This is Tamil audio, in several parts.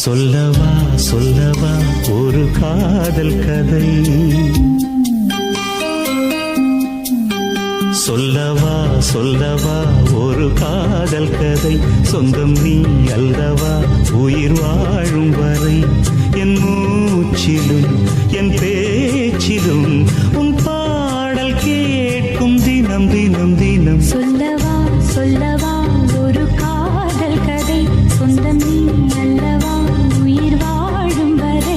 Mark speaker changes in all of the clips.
Speaker 1: சொல்லவா சொல்லவா ஒரு காதல் கதை, சொல்லவா சொல்லவா ஒரு காதல் கதை, சொந்தம் நீ அல்லவா உயிர் வாழும் வரை, என் மூச்சிலும் என் பேச்சிலும் உன் பாடல் கேட்கும் தினம் தினம் தினம்.
Speaker 2: சொல்லவா சொல்லவா ஒரு காதல் கதை, சொந்தம் நீ அல்லவா உயிர் வாழும் வரை.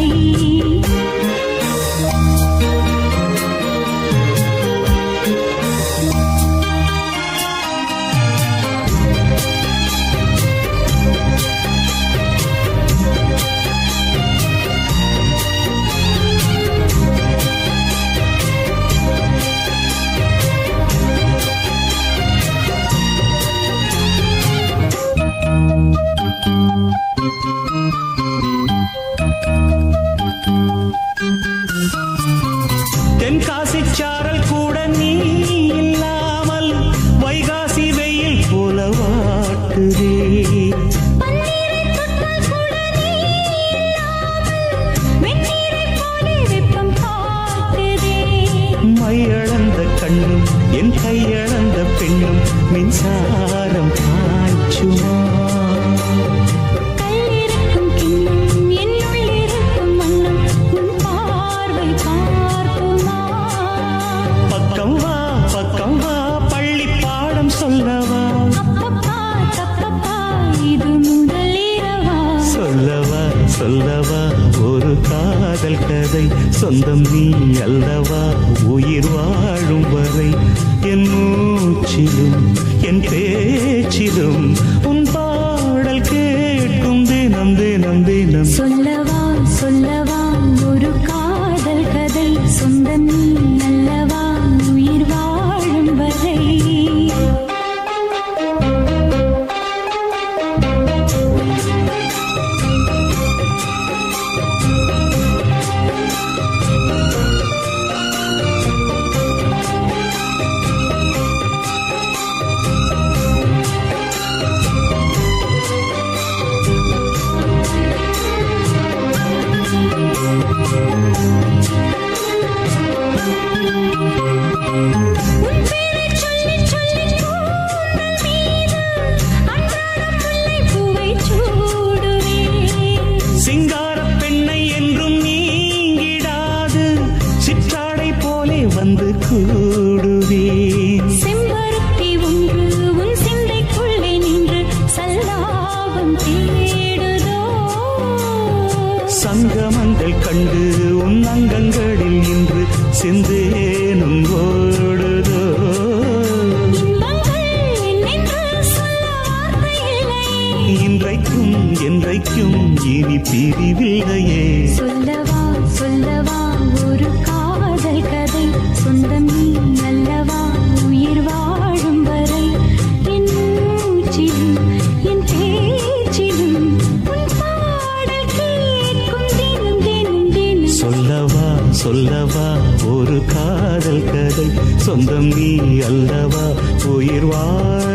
Speaker 1: தென்காசி சாரல் கூட நீ இல்லாமல் வைகாசி வெயில் போல வாட்டுதே, மையளந்த கண்ணும் என் கையளந்த பெண்ணும் மின்சாரம் பாய்ச்சுமா, பக்கம் வா பக்கம் வா பள்ளி பாடம் சொல்லவா,
Speaker 2: இது முதலிரவா.
Speaker 1: சொல்லவா சொல்லவா ஒரு காதல் கதை, சொந்தம் நீ அல்லவா உயிர் வாழும் வரை, என் மூச்சிலும் என் பேச்சிலும் உன் பாடல் கேட்கும் தினம் தினம் தினம்.
Speaker 2: சொல்லவா சொல்லவா ஒரு காதல் கதை, சொந்தம் நீ அல்லவா உயிர் வாழும் வரை.
Speaker 1: சிங்கார பெண்ணை என்றும் நீங்கிடாது, சிற்றாடை போலே வந்து கூடுவே,
Speaker 2: செம்பருத்தி ஒன்று உன் சிந்தைக்குள்ளே நின்று சல்லாபம் தேடுதோ,
Speaker 1: சங்கமங்கள் கண்டு உன் அங்கங்களில் இன்று சிந்தேனும் ஓடுதோ, இன்றைக்கும் என்றைக்கும் இனி பிரிவில்லையே.
Speaker 2: சொல்லவா சொல்லவா ஒரு காதல் கதை, சொந்தம் நீ அல்லவா உயிர் வாழும் வரை, என் மூச்சிலும் என் பேச்சிலும் உன் பாடல் கேட்கும் தினம் தினம் தினம்.
Speaker 1: சொல்லவா சொல்லவா ஒரு காதல் கதை, சொந்தம் நீ அல்லவா உயிர் வாழும்